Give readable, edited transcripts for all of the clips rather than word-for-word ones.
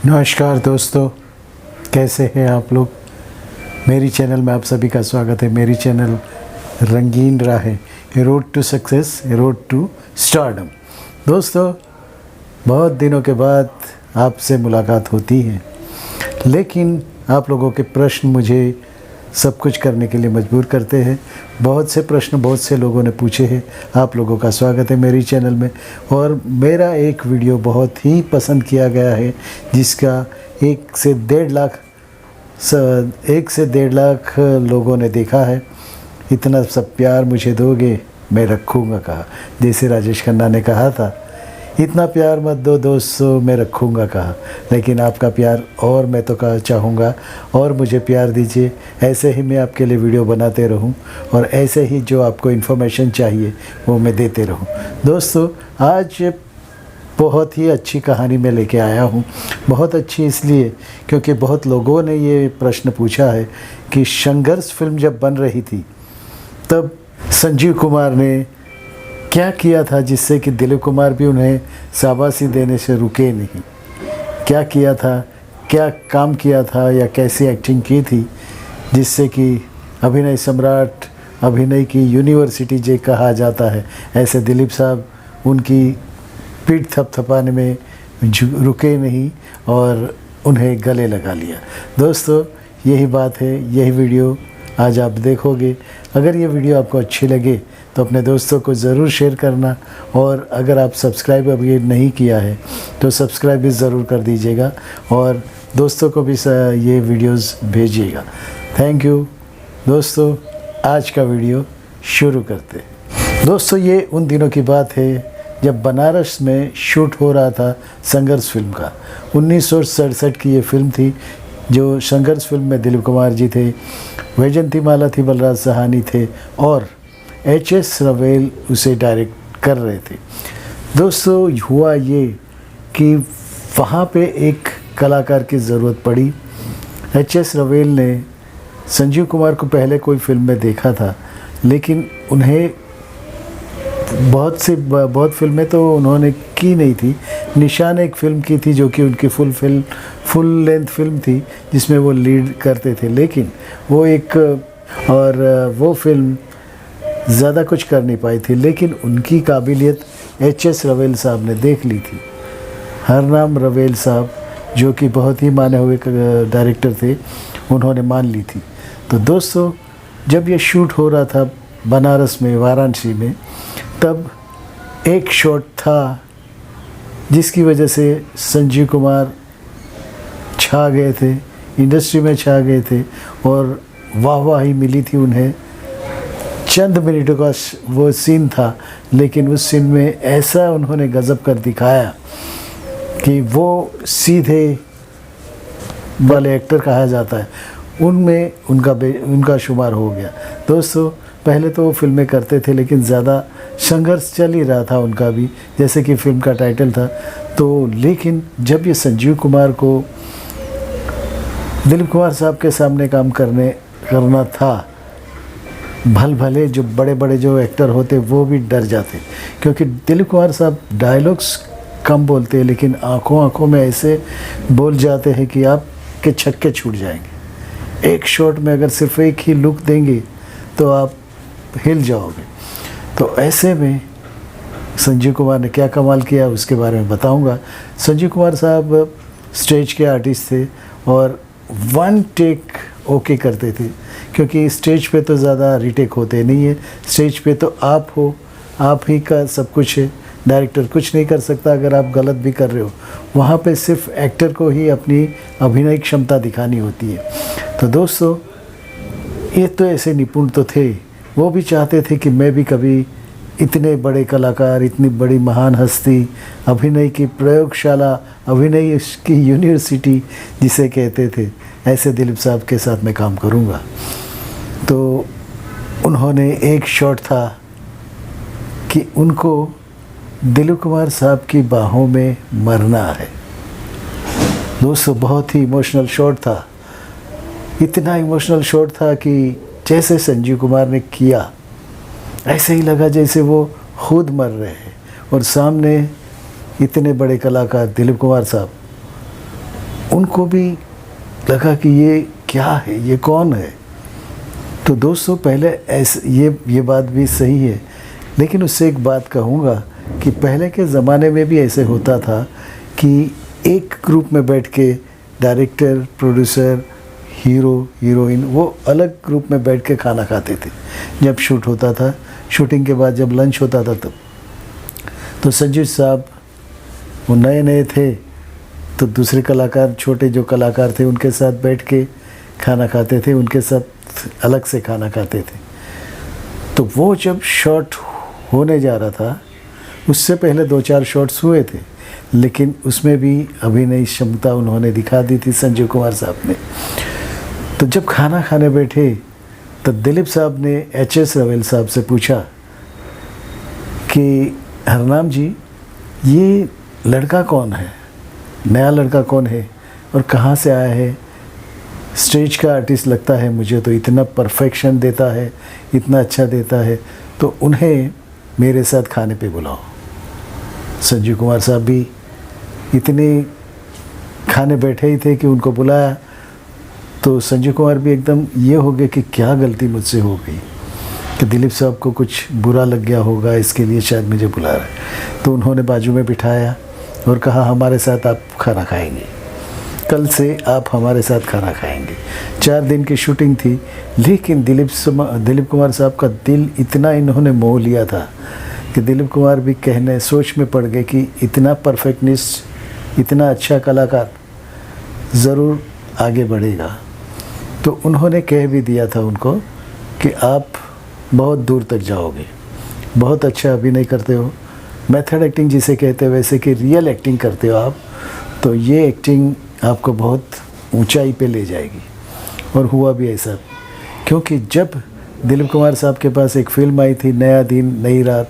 नमस्कार दोस्तों, कैसे हैं आप लोग। मेरी चैनल में आप सभी का स्वागत है। मेरी channel Rangeen Raahein, a road to success, a road to stardom. दोस्तों, बहुत दिनों के बाद आपसे मुलाकात होती है, लेकिन आप लोगों के प्रश्न मुझे सब कुछ करने के लिए मजबूर करते हैं। बहुत से प्रश्न बहुत से लोगों ने पूछे हैं। आप लोगों का स्वागत है मेरी चैनल में। और मेरा एक वीडियो बहुत ही पसंद किया गया है, जिसका 1 से 1.5 लाख लोगों ने देखा है। इतना सब प्यार मुझे दोगे, मैं रखूँगा कहा। जैसे राजेश खन्ना ने कहा था, इतना प्यार मत दो दोस्तों, मैं रखूँगा कहा। लेकिन आपका प्यार और मैं तो चाहूँगा, और मुझे प्यार दीजिए। ऐसे ही मैं आपके लिए वीडियो बनाते रहूँ, और ऐसे ही जो आपको इन्फॉर्मेशन चाहिए वो मैं देते रहूँ। दोस्तों, आज बहुत ही अच्छी कहानी मैं लेके आया हूँ। बहुत अच्छी इसलिए क्योंकि बहुत लोगों ने ये प्रश्न पूछा है कि संघर्ष फिल्म जब बन रही थी तब संजीव कुमार ने क्या किया था जिससे कि दिलीप कुमार भी उन्हें शाबाशी देने से रुके नहीं। क्या किया था, क्या काम किया था, या कैसी एक्टिंग की थी जिससे कि अभिनय सम्राट, अभिनय की यूनिवर्सिटी जो कहा जाता है, ऐसे दिलीप साहब उनकी पीठ थपथपाने में रुके नहीं और उन्हें गले लगा लिया। दोस्तों, यही बात है, यही वीडियो आज आप देखोगे। अगर ये वीडियो आपको अच्छी लगे तो अपने दोस्तों को ज़रूर शेयर करना, और अगर आप सब्सक्राइब अभी नहीं किया है तो सब्सक्राइब भी ज़रूर कर दीजिएगा, और दोस्तों को भी ये वीडियोस भेजिएगा। थैंक यू दोस्तों। आज का वीडियो शुरू करते हैं। दोस्तों, ये उन दिनों की बात है जब बनारस में शूट हो रहा था संघर्ष फिल्म का। 1967 की ये फिल्म थी, जो संघर्ष फिल्म में दिलीप कुमार जी थे, वैजयंतीमाला थी, बलराज साहनी थे, और H.S. रवेल उसे डायरेक्ट कर रहे थे। दोस्तों, हुआ ये कि वहाँ पे एक कलाकार की ज़रूरत पड़ी। H.S. रवेल ने संजीव कुमार को पहले कोई फिल्म में देखा था, लेकिन उन्हें बहुत फिल्में तो उन्होंने की नहीं थी। निशान एक फ़िल्म की थी जो कि उनकी फुल लेंथ फिल्म थी, जिसमें वो लीड करते थे, लेकिन वो फिल्म ज़्यादा कुछ कर नहीं पाई थी। लेकिन उनकी काबिलियत H.S. रवेल साहब ने देख ली थी। हरनाम रवेल साहब, जो कि बहुत ही माने हुए डायरेक्टर थे, उन्होंने मान ली थी। तो दोस्तों, जब ये शूट हो रहा था बनारस में, वाराणसी में, तब एक शॉट था जिसकी वजह से संजीव कुमार छा गए थे, इंडस्ट्री में छा गए थे, और वाहवाही मिली थी उन्हें। चंद मिनटों का वो सीन था, लेकिन उस सीन में ऐसा उन्होंने गजब कर दिखाया कि वो सीधे वाले एक्टर कहा जाता है, उनमें उनका शुमार हो गया। दोस्तों, पहले तो वो फिल्में करते थे, लेकिन ज़्यादा संघर्ष चल ही रहा था उनका भी, जैसे कि फिल्म का टाइटल था। तो लेकिन जब ये संजीव कुमार को दिलीप कुमार साहब के सामने काम करना था, भले जो बड़े बड़े जो एक्टर होते वो भी डर जाते, क्योंकि दिलीप कुमार साहब डायलॉग्स कम बोलते हैं, लेकिन आंखों में ऐसे बोल जाते हैं कि आपके छक्के छूट जाएंगे। एक शॉट में अगर सिर्फ एक ही लुक देंगे तो आप हिल जाओगे। तो ऐसे में संजीव कुमार ने क्या कमाल किया, उसके बारे में बताऊंगा। संजीव कुमार साहब स्टेज के आर्टिस्ट थे, और 1 टेक ओके करते थे, क्योंकि स्टेज पे तो ज़्यादा रीटेक होते नहीं है। स्टेज पे तो आप हो, आप ही का सब कुछ है, डायरेक्टर कुछ नहीं कर सकता अगर आप गलत भी कर रहे हो। वहाँ पे सिर्फ एक्टर को ही अपनी अभिनय क्षमता दिखानी होती है। तो दोस्तों, ये तो ऐसे निपुण तो थे, वो भी चाहते थे कि मैं भी कभी इतने बड़े कलाकार, इतनी बड़ी महान हस्ती, अभिनय की प्रयोगशाला, अभिनय की यूनिवर्सिटी जिसे कहते थे, ऐसे दिलीप साहब के साथ मैं काम करूँगा। तो उन्होंने एक शॉट था कि उनको दिलीप कुमार साहब की बाहों में मरना है। दोस्तों, बहुत ही इमोशनल शॉट था। इतना इमोशनल शॉट था कि जैसे संजीव कुमार ने किया, ऐसे ही लगा जैसे वो खुद मर रहे हैं, और सामने इतने बड़े कलाकार दिलीप कुमार साहब उनको भी लगा कि ये क्या है, ये कौन है। तो दोस्तों पहले ऐसे ये बात भी सही है, लेकिन उससे एक बात कहूँगा कि पहले के ज़माने में भी ऐसे होता था कि एक ग्रुप में बैठ के डायरेक्टर, प्रोड्यूसर, हीरो, हीरोइन वो अलग ग्रुप में बैठ के खाना खाते थे। जब शूट होता था, शूटिंग के बाद जब लंच होता था तब तो संजीव साहब वो नए नए थे, तो दूसरे कलाकार, छोटे जो कलाकार थे उनके साथ बैठ के खाना खाते थे, उनके साथ अलग से खाना खाते थे। तो वो जब शॉट होने जा रहा था, उससे पहले 2-4 शॉट्स हुए थे, लेकिन उसमें भी अभिनय क्षमता उन्होंने दिखा दी थी संजीव कुमार साहब ने। तो जब खाना खाने बैठे तो दिलीप साहब ने HS रवेल साहब से पूछा कि हरनाम जी, ये लड़का कौन है, नया लड़का कौन है और कहाँ से आया है? स्टेज का आर्टिस्ट लगता है मुझे, तो इतना परफेक्शन देता है, इतना अच्छा देता है, तो उन्हें मेरे साथ खाने पे बुलाओ। संजीव कुमार साहब भी इतने खाने बैठे ही थे कि उनको बुलाया, तो संजीव कुमार भी एकदम ये हो गए कि क्या गलती मुझसे हो गई कि दिलीप साहब को कुछ बुरा लग गया होगा, इसके लिए शायद मुझे बुला रहा है। तो उन्होंने बाजू में बिठाया और कहा हमारे साथ आप खाना खाएंगे, कल से आप हमारे साथ खाना खाएंगे। 4 दिन की शूटिंग थी, लेकिन दिलीप कुमार साहब का दिल इतना इन्होंने मोह लिया था कि दिलीप कुमार भी सोच में पड़ गए कि इतना परफेक्टनिस्ट, इतना अच्छा कलाकार ज़रूर आगे बढ़ेगा। तो उन्होंने कह भी दिया था उनको कि आप बहुत दूर तक जाओगे, बहुत अच्छा अभिनय करते हो, मेथड एक्टिंग जिसे कहते हैं वैसे कि रियल एक्टिंग करते हो आप, तो ये एक्टिंग आपको बहुत ऊंचाई पे ले जाएगी। और हुआ भी ऐसा, क्योंकि जब दिलीप कुमार साहब के पास एक फिल्म आई थी नया दिन नई रात,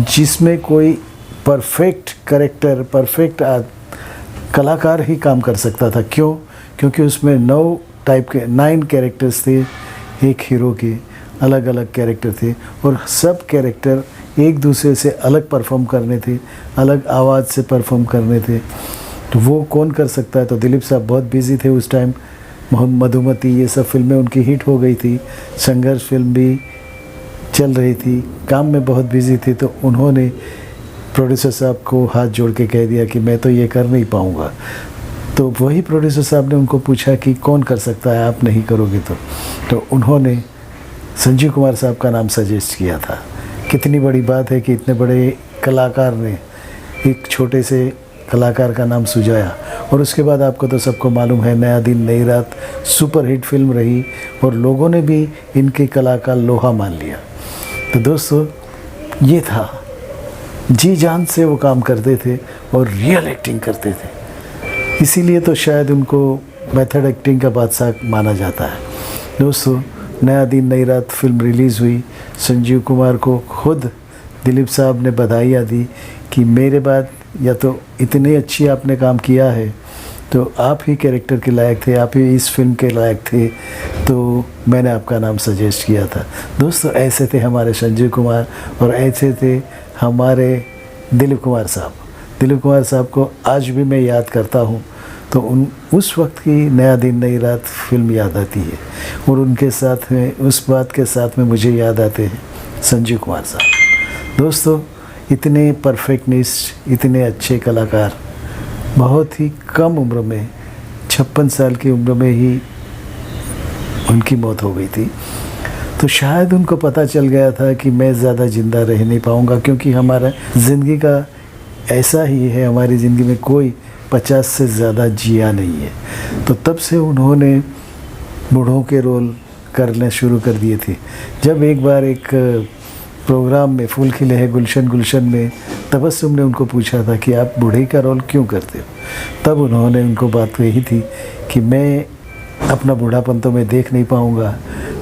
जिसमें कोई परफेक्ट कैरेक्टर, परफेक्ट कलाकार ही काम कर सकता था। क्यों? क्योंकि उसमें 9 कैरेक्टर्स थे, एक हीरो के अलग अलग कैरेक्टर थे और सब कैरेक्टर एक दूसरे से अलग परफॉर्म करने थे, अलग आवाज़ से परफॉर्म करने थे। तो वो कौन कर सकता है? तो दिलीप साहब बहुत बिजी थे उस टाइम। मधुमती ये सब फिल्में उनकी हिट हो गई थी, संघर्ष फिल्म भी चल रही थी, काम में बहुत बिजी थे। तो उन्होंने प्रोड्यूसर साहब को हाथ जोड़ के कह दिया कि मैं तो ये कर नहीं पाऊँगा। तो वही प्रोड्यूसर साहब ने उनको पूछा कि कौन कर सकता है, आप नहीं करोगे तो उन्होंने संजीव कुमार साहब का नाम सजेस्ट किया था। कितनी बड़ी बात है कि इतने बड़े कलाकार ने एक छोटे से कलाकार का नाम सुझाया। और उसके बाद आपको तो सबको मालूम है, नया दिन नई रात सुपर हिट फिल्म रही और लोगों ने भी इनके कला का लोहा मान लिया। तो दोस्तों ये था, जी जान से वो काम करते थे और रियल एक्टिंग करते थे, इसीलिए तो शायद उनको मेथड एक्टिंग का बादशाह माना जाता है। दोस्तों नया दिन नई रात फिल्म रिलीज़ हुई, संजीव कुमार को खुद दिलीप साहब ने बधाइयाँ दी कि मेरे बाद या तो इतनी अच्छी आपने काम किया है, तो आप ही कैरेक्टर के लायक थे, आप ही इस फिल्म के लायक थे, तो मैंने आपका नाम सजेस्ट किया था। दोस्तों ऐसे थे हमारे संजीव कुमार और ऐसे थे हमारे दिलीप कुमार साहब। दिलीप कुमार साहब को आज भी मैं याद करता हूँ तो उस वक्त की नया दिन नई रात फिल्म याद आती है और उनके साथ में, उस बात के साथ में मुझे याद आते हैं संजीव कुमार साहब। दोस्तों इतने परफेक्टनिस्ट, इतने अच्छे कलाकार, बहुत ही कम उम्र में 56 साल की उम्र में ही उनकी मौत हो गई थी। तो शायद उनको पता चल गया था कि मैं ज़्यादा ज़िंदा रह नहीं पाऊँगा, क्योंकि हमारा ज़िंदगी का ऐसा ही है, हमारी ज़िंदगी में कोई 50 से ज़्यादा जिया नहीं है। तो तब से उन्होंने बूढ़ों के रोल करने शुरू कर दिए थे। जब एक बार एक प्रोग्राम में फूल खिले हैं गुलशन गुलशन में तबस्सुम ने उनको पूछा था कि आप बूढ़े का रोल क्यों करते हो, तब उन्होंने उनको बात कही थी कि मैं अपना बूढ़ापन तो मैं देख नहीं पाऊँगा,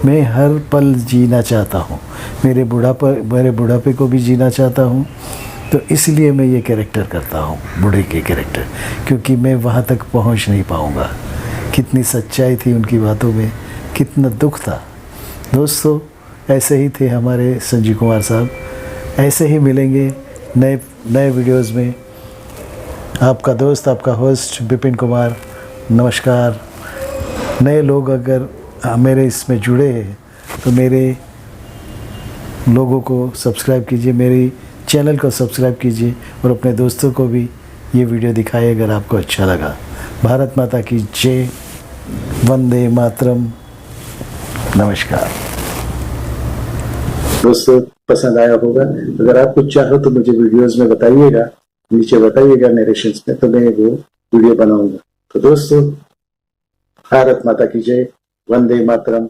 मैं हर पल जीना चाहता हूँ, मेरे बुढ़ापे को भी जीना चाहता हूँ, तो इसलिए मैं ये कैरेक्टर करता हूँ, बूढ़े के कैरेक्टर, क्योंकि मैं वहाँ तक पहुँच नहीं पाऊँगा। कितनी सच्चाई थी उनकी बातों में, कितना दुख था। दोस्तों ऐसे ही थे हमारे संजीव कुमार साहब। ऐसे ही मिलेंगे नए वीडियोज़ में। आपका दोस्त, आपका होस्ट विपिन कुमार, नमस्कार। नए लोग अगर मेरे इसमें जुड़े हैं तो मेरे लोगों को सब्सक्राइब कीजिए, मेरी चैनल को सब्सक्राइब कीजिए और अपने दोस्तों को भी ये वीडियो दिखाइए अगर आपको अच्छा लगा। भारत माता की जय, वंदे मातरम, नमस्कार। दोस्तों पसंद आया होगा, अगर आप कुछ चाहो तो मुझे वीडियोस में बताइएगा, नीचे बताइएगा नरेशंस में, तो मैं वो वीडियो बनाऊंगा। तो दोस्तों भारत माता की जय, वंदे मातरम,